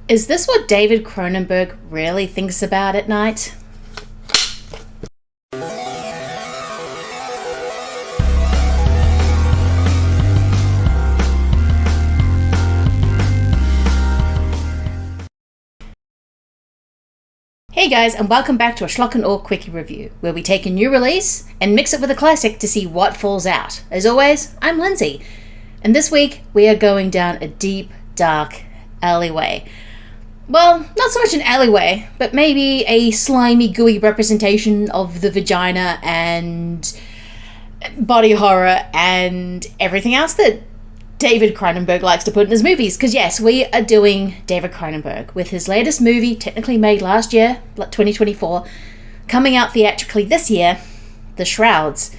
Is this what David Cronenberg really thinks about at night? Hey guys, and welcome back to a Schlock Awe Quickie review, where we take a new release and mix it with a classic to see what falls out. As always, I'm Lindsay, and this week we are going down a deep, dark alleyway. Well, not so much an alleyway, but maybe a slimy, gooey representation of the vagina and body horror and everything else that David Cronenberg likes to put in his movies. Because yes, we are doing David Cronenberg with his latest movie, technically made last year, 2024, coming out theatrically this year, The Shrouds,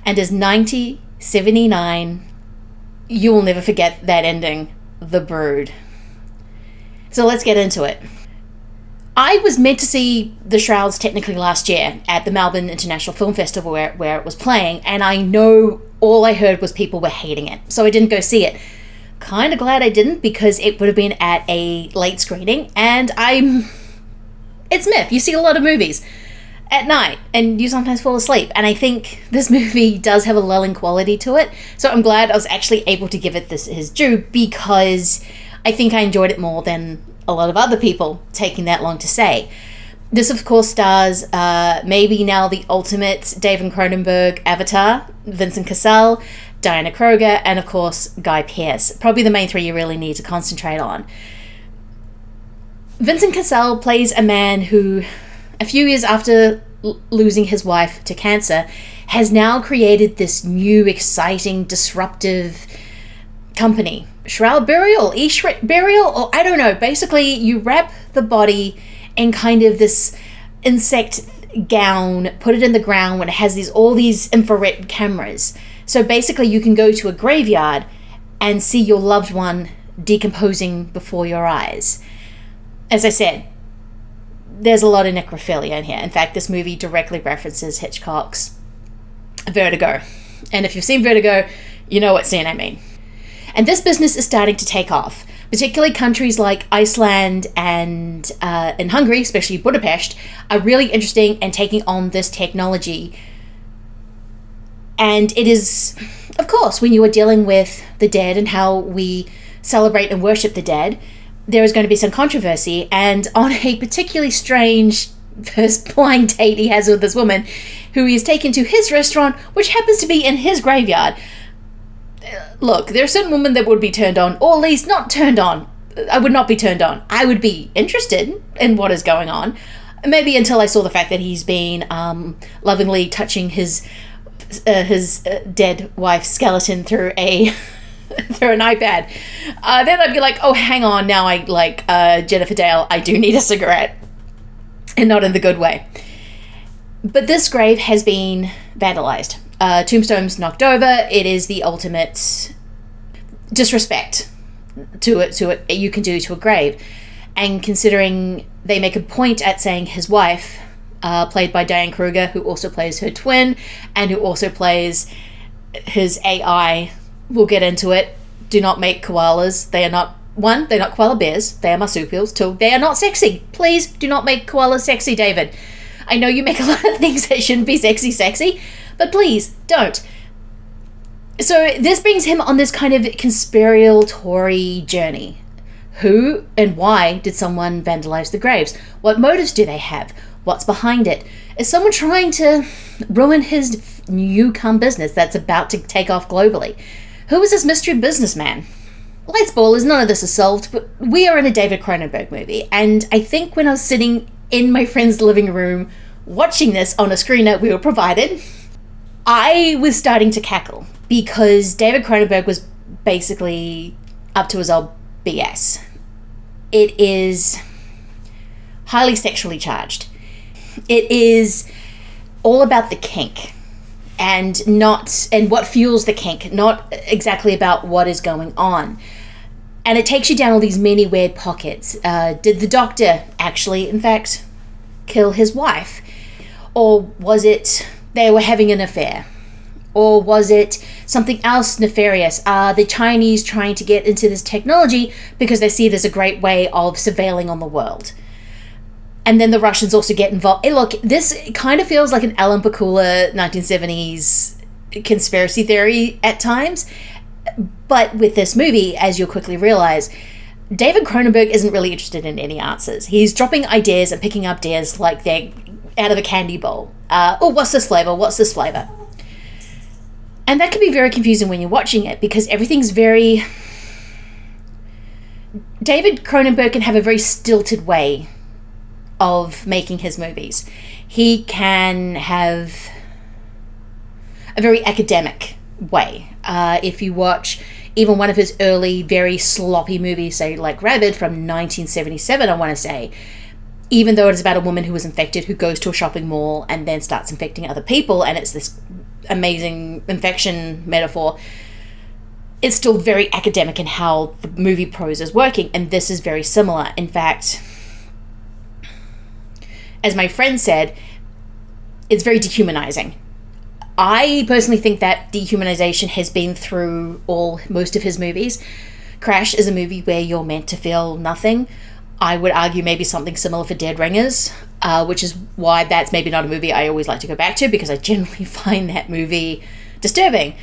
and his 1979, you will never forget that ending, The Brood. So let's get into it. I was meant to see The Shrouds technically last year at the Melbourne International Film Festival where it was playing, and I know all I heard was people were hating it, so I didn't go see it. Kind of glad I didn't, because it would have been at a late screening, and it's myth. You see a lot of movies at night, and you sometimes fall asleep, and I think this movie does have a lulling quality to it, so I'm glad I was actually able to give it his due, because I think I enjoyed it more than a lot of other people taking that long to say. This, of course, stars maybe now the ultimate David Cronenberg avatar, Vincent Cassel, Diana Kruger, and of course, Guy Pearce. Probably the main three you really need to concentrate on. Vincent Cassel plays a man who, a few years after losing his wife to cancer, has now created this new, exciting, disruptive company. Shroud Burial, Burial, or I don't know. Basically, you wrap the body in kind of this insect gown, put it in the ground when it has all these infrared cameras. So basically, you can go to a graveyard and see your loved one decomposing before your eyes. As I said, there's a lot of necrophilia in here. In fact, this movie directly references Hitchcock's Vertigo. And if you've seen Vertigo, you know what scene I mean. And this business is starting to take off. Particularly countries like Iceland and in Hungary, especially Budapest, are really interesting and taking on this technology. And it is, of course, when you are dealing with the dead and how we celebrate and worship the dead, there is going to be some controversy. And on a particularly strange first blind date he has with this woman, who he is taken to his restaurant, which happens to be in his graveyard. Look, there are certain women that would be turned on, or at least not turned on. I would not be turned on. I would be interested in what is going on. Maybe until I saw the fact that he's been lovingly touching his dead wife's skeleton through an iPad. Then I'd be like, oh, hang on, now I like Jennifer Dale. I do need a cigarette. And not in the good way. But this grave has been vandalized. Tombstones knocked over. It is the ultimate disrespect to it you can do to a grave. And considering they make a point at saying his wife, played by Diane Kruger, who also plays her twin and who also plays his AI, we'll get into it, do not make koalas. They're not koala bears. They are marsupials. 2, they are not sexy. Please do not make koalas sexy, David. I know you make a lot of things that shouldn't be sexy, but please, don't. So this brings him on this kind of conspiratorial journey. Who and why did someone vandalize the graves? What motives do they have? What's behind it? Is someone trying to ruin his new-come business that's about to take off globally? Who is this mystery businessman? Light spoilers, none of this is solved, but we are in a David Cronenberg movie, and I think when I was sitting in my friend's living room watching this on a screen that we were provided, I was starting to cackle, because David Cronenberg was basically up to his old BS. It is highly sexually charged. It is all about the kink and what fuels the kink, not exactly about what is going on. And it takes you down all these many weird pockets. Did the doctor actually, in fact, kill his wife? Or was it they were having an affair? Or was it something else nefarious? Are the Chinese trying to get into this technology because they see it as a great way of surveilling on the world? And then the Russians also get involved. Hey, look, this kind of feels like an Alan Pakula 1970s conspiracy theory at times. But with this movie, as you'll quickly realize, David Cronenberg isn't really interested in any answers. He's dropping ideas and picking up dares like they're out of a candy bowl. Oh, what's this flavor? What's this flavor? And that can be very confusing when you're watching it, because everything's very... David Cronenberg can have a very stilted way of making his movies. He can have a very academic way. If you watch even one of his early, very sloppy movies, say like Rabid from 1977, I want to say, even though it is about a woman who is infected, who goes to a shopping mall and then starts infecting other people, and it's this amazing infection metaphor, it's still very academic in how the movie prose is working, and this is very similar. In fact, as my friend said, it's very dehumanizing. I personally think that dehumanization has been through most of his movies. Crash is a movie where you're meant to feel nothing. I would argue maybe something similar for Dead Ringers, which is why that's maybe not a movie I always like to go back to, because I generally find that movie disturbing.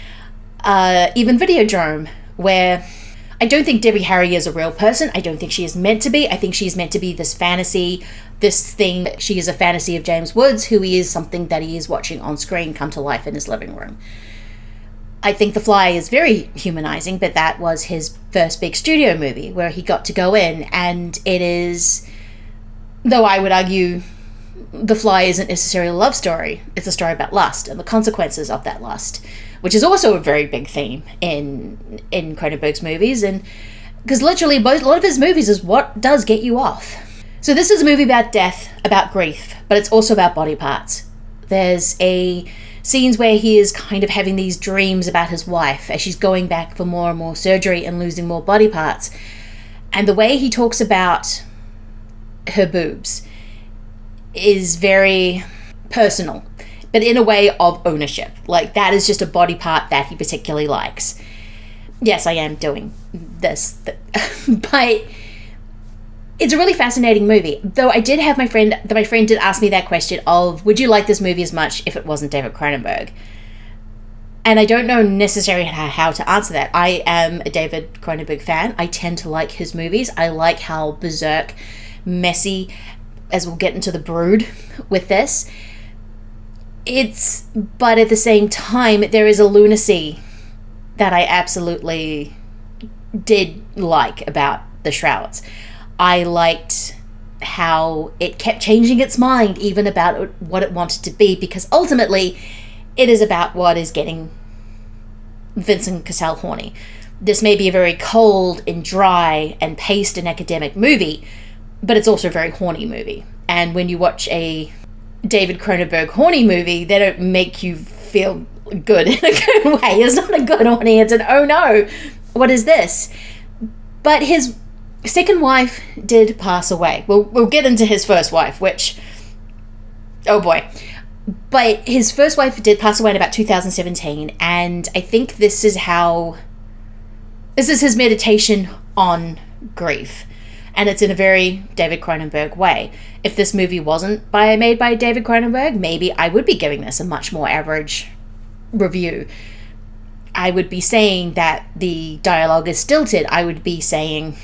Even Videodrome, where I don't think Debbie Harry is a real person. I don't think she is meant to be. I think she's meant to be this fantasy, this thing. She is a fantasy of James Woods, who is something that he is watching on screen come to life in his living room. I think The Fly is very humanizing, but that was his first big studio movie where he got to go in, and it is, though I would argue The Fly isn't necessarily a love story, it's a story about lust and the consequences of that lust, which is also a very big theme in Cronenberg's movies, and because literally a lot of his movies is what does get you off. So this is a movie about death, about grief, but it's also about body parts. There's scenes where he is kind of having these dreams about his wife as she's going back for more and more surgery and losing more body parts. And the way he talks about her boobs is very personal, but in a way of ownership. Like, that is just a body part that he particularly likes. Yes, I am doing this, but it's a really fascinating movie. Though I did have my friend did ask me that question of, would you like this movie as much if it wasn't David Cronenberg? And I don't know necessarily how to answer that. I am a David Cronenberg fan. I tend to like his movies. I like how berserk, messy, as we'll get into The Brood with this. But at the same time, there is a lunacy that I absolutely did like about the Shrouds. I liked how it kept changing its mind even about what it wanted to be, because ultimately it is about what is getting Vincent Cassel horny. This may be a very cold and dry and paced and academic movie, but it's also a very horny movie. And when you watch a David Cronenberg horny movie, they don't make you feel good in a good way. It's not a good horny, it's an oh no, what is this? But his second wife did pass away. We'll get into his first wife, which, oh boy. But his first wife did pass away in about 2017, and I think this is his meditation on grief. And it's in a very David Cronenberg way. If this movie wasn't made by David Cronenberg, maybe I would be giving this a much more average review. I would be saying that the dialogue is stilted. I would be saying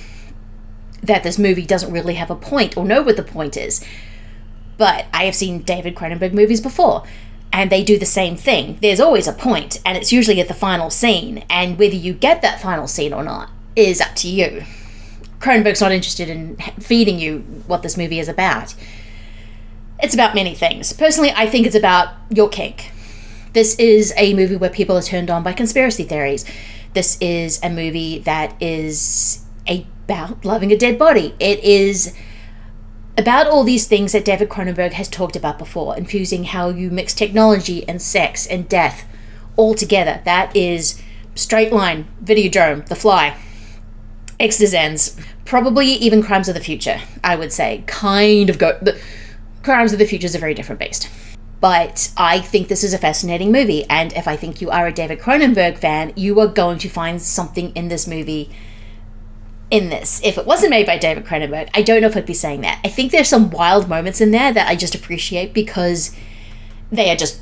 that this movie doesn't really have a point or know what the point is. But I have seen David Cronenberg movies before, and they do the same thing. There's always a point, and it's usually at the final scene, and whether you get that final scene or not is up to you. Cronenberg's not interested in feeding you what this movie is about. It's about many things. Personally, I think it's about your kink. This is a movie where people are turned on by conspiracy theories. This is a movie that is about loving a dead body. It is about all these things that David Cronenberg has talked about before, infusing how you mix technology and sex and death all together. That is Straight Line, Videodrome, The Fly, Extazens, probably even Crimes of the Future, I would say. Crimes of the Future is a very different beast. But I think this is a fascinating movie, and if I think you are a David Cronenberg fan, you are going to find something in this movie in this. If it wasn't made by David Cronenberg, I don't know if I'd be saying that. I think there's some wild moments in there that I just appreciate because they are just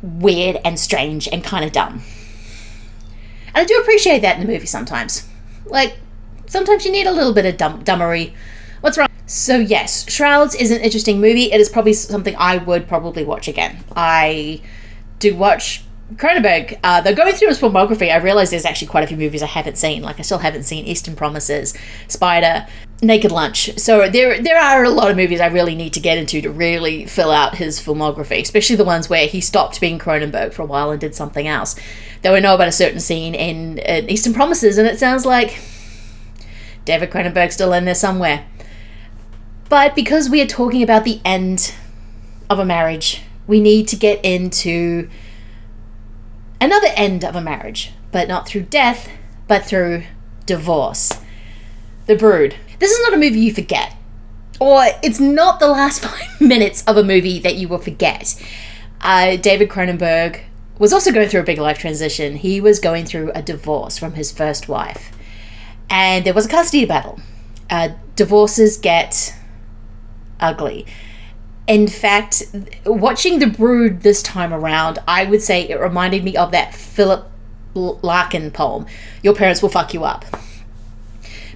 weird and strange and kind of dumb. And I do appreciate that in the movie sometimes. Like, sometimes you need a little bit of dumbery. What's wrong? So yes, Shrouds is an interesting movie. It is probably something I would probably watch again. I do watch Cronenberg. Though going through his filmography, I realized there's actually quite a few movies I haven't seen. Like, I still haven't seen Eastern Promises, Spider, Naked Lunch. So there are a lot of movies I really need to get into to really fill out his filmography, especially the ones where he stopped being Cronenberg for a while and did something else. Though I know about a certain scene in Eastern Promises, and it sounds like David Cronenberg's still in there somewhere. But because we are talking about the end of a marriage, we need to get into another end of a marriage, but not through death, but through divorce. The Brood. This is not a movie you forget, or it's not the last 5 minutes of a movie that you will forget. David Cronenberg was also going through a big life transition. He was going through a divorce from his first wife, and there was a custody battle. Divorces get ugly. In fact, watching The Brood this time around, I would say it reminded me of that Philip Larkin poem, Your Parents Will Fuck You Up.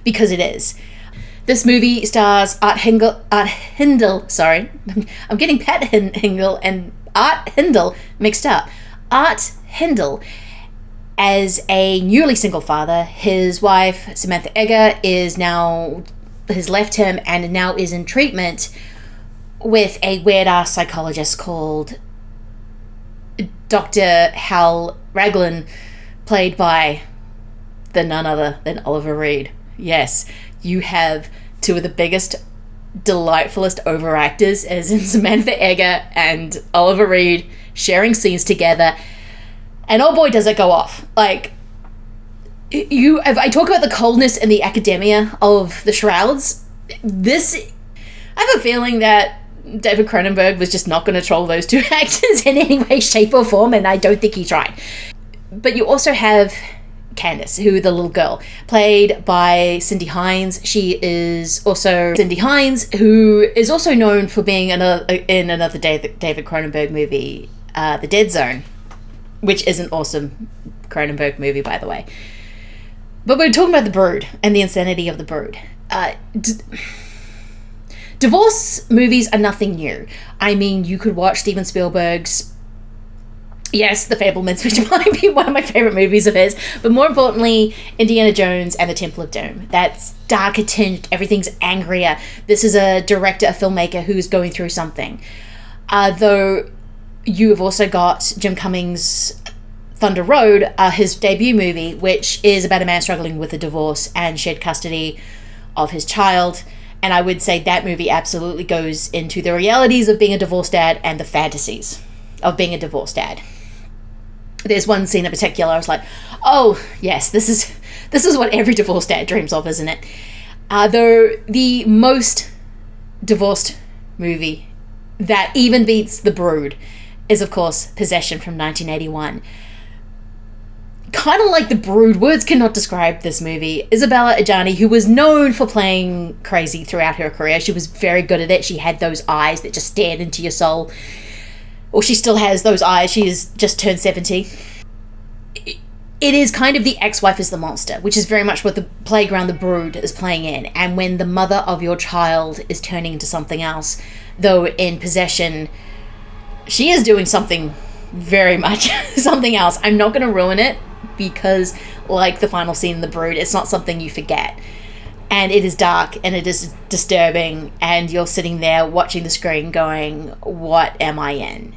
Because it is. This movie stars Art Hindle, sorry. I'm getting Pat Hingle and Art Hindle mixed up. Art Hindle as a newly single father. His wife, Samantha Egger, has left him and now is in treatment with a weird-ass psychologist called Dr. Hal Raglan, played by none other than Oliver Reed. Yes, you have two of the biggest, delightfulest overactors, as in Samantha Egger and Oliver Reed, sharing scenes together, and oh boy does it go off. Like, I talk about the coldness and the academia of the Shrouds. I have a feeling that David Cronenberg was just not going to troll those two actors in any way, shape, or form, and I don't think he tried. But you also have Candace, the little girl, played by Cindy Hines. She is also Cindy Hines, who is also known for being in another David Cronenberg movie, The Dead Zone, which is an awesome Cronenberg movie, by the way. But we're talking about The Brood and the insanity of The Brood. Divorce movies are nothing new. I mean, you could watch Steven Spielberg's, yes, The Fabelmans, which might be one of my favorite movies of his, but more importantly, Indiana Jones and the Temple of Doom. That's darker tinged, everything's angrier. This is a director, a filmmaker who's going through something. Though you have also got Jim Cummings' Thunder Road, his debut movie, which is about a man struggling with a divorce and shared custody of his child. And I would say that movie absolutely goes into the realities of being a divorced dad and the fantasies of being a divorced dad. There's one scene in particular I was like, oh yes, this is what every divorced dad dreams of, isn't it? Though the most divorced movie that even beats The Brood is, of course, Possession from 1981. Kind of like The Brood, words cannot describe this movie. Isabella Adjani, who was known for playing crazy throughout her career, she was very good at it. She had those eyes that just stared into your soul. Or she still has those eyes. She has just turned 70. It is kind of the ex-wife is the monster, which is very much what the playground The Brood is playing in. And when the mother of your child is turning into something else, though in Possession, she is doing something very much something else. I'm not going to ruin it, because like the final scene in The Brood, it's not something you forget, and it is dark and it is disturbing, and you're sitting there watching the screen going, what am I in?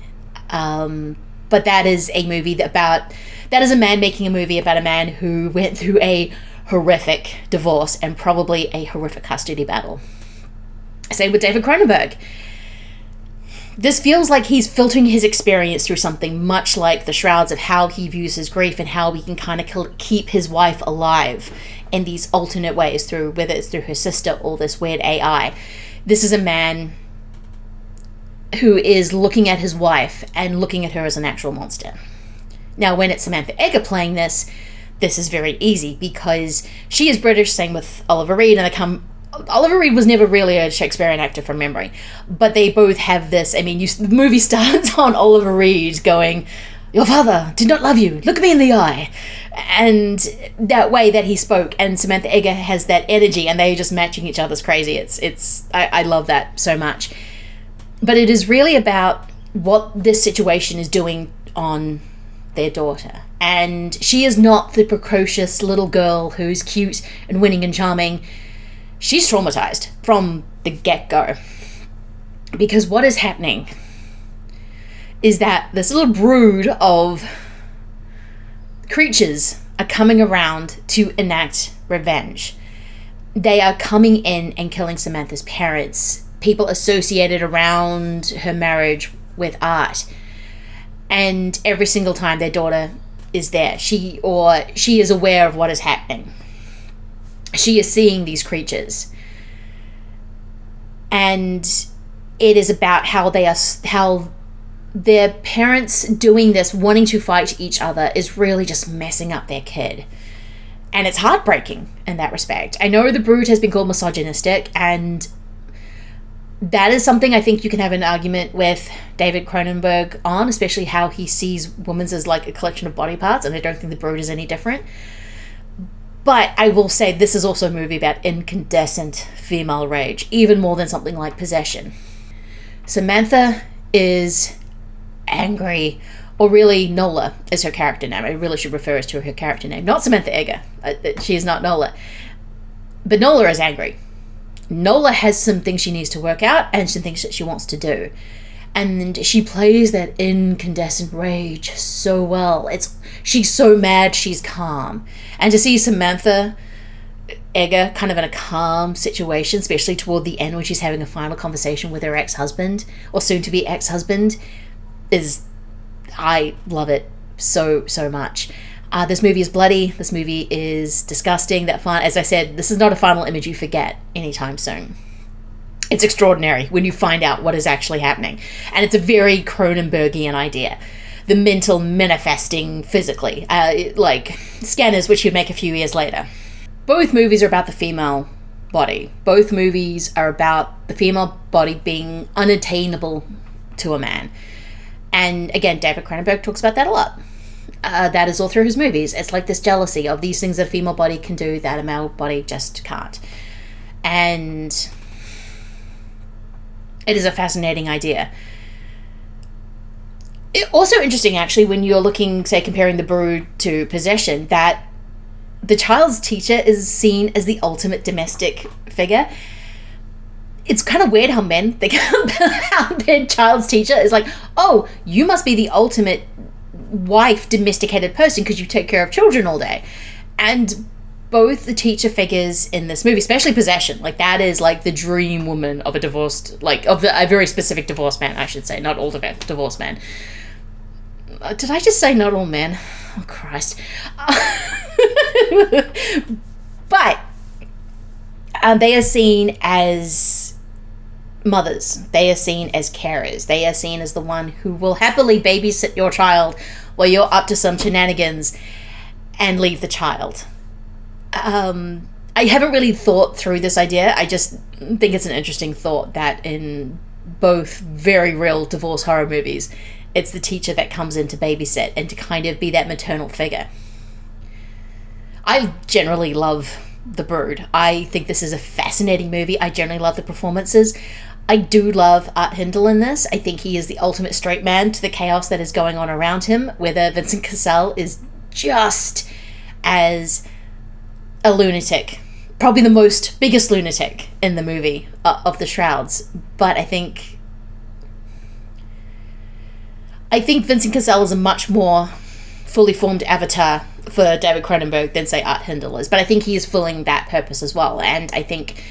But that is a movie that is a man making a movie about a man who went through a horrific divorce and probably a horrific custody battle. Same with David Cronenberg. This feels like he's filtering his experience through something much like The Shrouds, of how he views his grief and how he can kind of keep his wife alive in these alternate ways, through whether it's through her sister or this weird AI. This is a man who is looking at his wife and looking at her as a natural monster. Now, when it's Samantha Eggar playing this is very easy because she is British, same with Oliver Reed, and Oliver Reed was never really a Shakespearean actor from memory, but they both have this, I mean, the movie starts on Oliver Reed going, "Your father did not love you, look me in the eye," and that way that he spoke, and Samantha Eggar has that energy, and they're just matching each other's crazy. I love that so much. But it is really about what this situation is doing on their daughter. And she is not the precocious little girl who's cute and winning and charming. She's traumatized from the get-go. Because what is happening is that this little brood of creatures are coming around to enact revenge. They are coming in and killing Samantha's parents, people associated around her marriage with art. And every single time their daughter is there, she is aware of what is happening. She is seeing these creatures. And it is about how their parents doing this, wanting to fight each other, is really just messing up their kid. And it's heartbreaking in that respect. I know The Brood has been called misogynistic, and that is something I think you can have an argument with David Cronenberg on, especially how he sees women as like a collection of body parts, and I don't think The Brood is any different. But I will say this is also a movie about incandescent female rage, even more than something like Possession. Samantha is angry, or really Nola is her character name. I really should refer us to her character name, not Samantha Eggar. She is not Nola. But Nola is angry. Nola has some things she needs to work out and some things that she wants to do. And she plays that incandescent rage so well. She's so mad, she's calm. And to see Samantha Eggar kind of in a calm situation, especially toward the end when she's having a final conversation with her ex-husband, or soon-to-be ex-husband, I love it so, so much. This movie is bloody. This movie is disgusting. As I said, this is not a final image you forget anytime soon. It's extraordinary when you find out what is actually happening. And it's a very Cronenbergian idea. The mental manifesting physically, like Scanners, which he'd make a few years later. Both movies are about the female body. Both movies are about the female body being unattainable to a man. And again, David Cronenberg talks about that a lot. That is all through his movies. It's like this jealousy of these things that a female body can do that a male body just can't. And it is a fascinating idea. Also interesting, actually, when you're looking, say, comparing The Brood to Possession, that the child's teacher is seen as the ultimate domestic figure. It's kind of weird how men think how their child's teacher is like, oh, you must be the ultimate wife, domesticated person because you take care of children all day. And both the teacher figures in this movie, especially Possession, like that is like the dream woman of a divorced, like of a very specific divorced man, I should say, not all divorced men. Did I just say not all men? Oh, Christ. But they are seen as mothers. They are seen as carers. They are seen as the one who will happily babysit your child while you're up to some shenanigans and leave the child. I haven't really thought through this idea. I just think it's an interesting thought that in both very real divorce horror movies, it's the teacher that comes in to babysit and to kind of be that maternal figure. I generally love The Brood. I think this is a fascinating movie. I generally love the performances. I do love Art Hindle in this. I think he is the ultimate straight man to the chaos that is going on around him, whether Vincent Cassel is just as a lunatic, probably the biggest lunatic in the movie of the Shrouds. But I think Vincent Cassel is a much more fully formed avatar for David Cronenberg than, say, Art Hindle is. But I think he is filling that purpose as well. And I think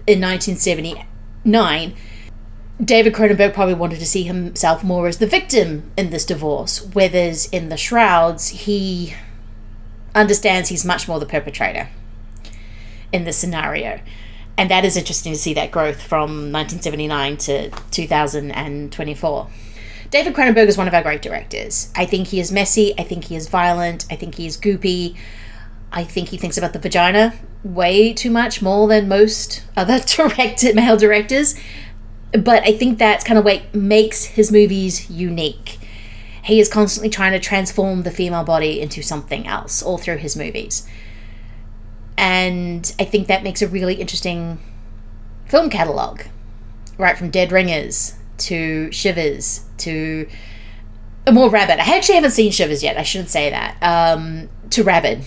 in 1979, David Cronenberg probably wanted to see himself more as the victim in this divorce, whereas in the Shrouds, he understands he's much more the perpetrator in this scenario. And that is interesting to see that growth from 1979 to 2024. David Cronenberg is one of our great directors. I think he is messy. I think he is violent. I think he is goopy. I think he thinks about the vagina way too much, more than most other male directors. But I think that's kind of what makes his movies unique. He is constantly trying to transform the female body into something else all through his movies. And I think that makes a really interesting film catalogue. Right from Dead Ringers to Shivers to more Rabid. I actually haven't seen Shivers yet. I shouldn't say that. To Rabid.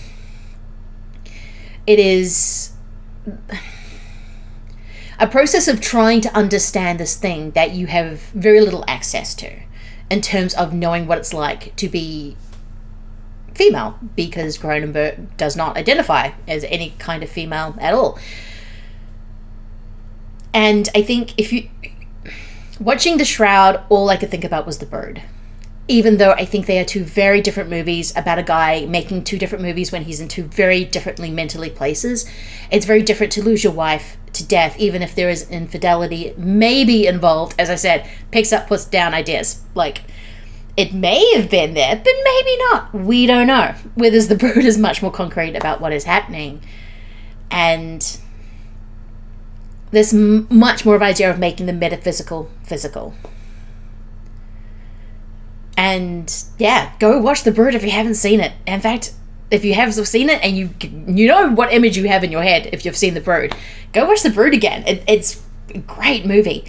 It is a process of trying to understand this thing that you have very little access to in terms of knowing what it's like to be female, because Cronenberg does not identify as any kind of female at all. And I think watching The Shroud, all I could think about was the bird. Even though I think they are two very different movies about a guy making two different movies when he's in two very differently mentally places. It's very different to lose your wife to death, even if there is infidelity maybe involved. As I said, picks up, puts down ideas. Like, it may have been there, but maybe not. We don't know. Whereas The Bird is much more concrete about what is happening. And there's much more of an idea of making the metaphysical physical. And yeah, go watch The Bird if you haven't seen it. In fact, if you have seen it and you know what image you have in your head if you've seen The Bird, go watch The Bird again. It's a great movie.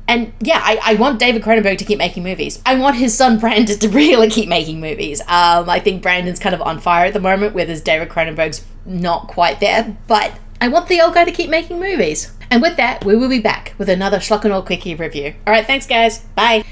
And yeah, I want David Cronenberg to keep making movies. I want his son Brandon to really keep making movies. I think Brandon's kind of on fire at the moment, whereas David Cronenberg's not quite there. But I want the old guy to keep making movies. And with that, we will be back with another Schlock Awe Quickie review. All right, thanks guys. Bye.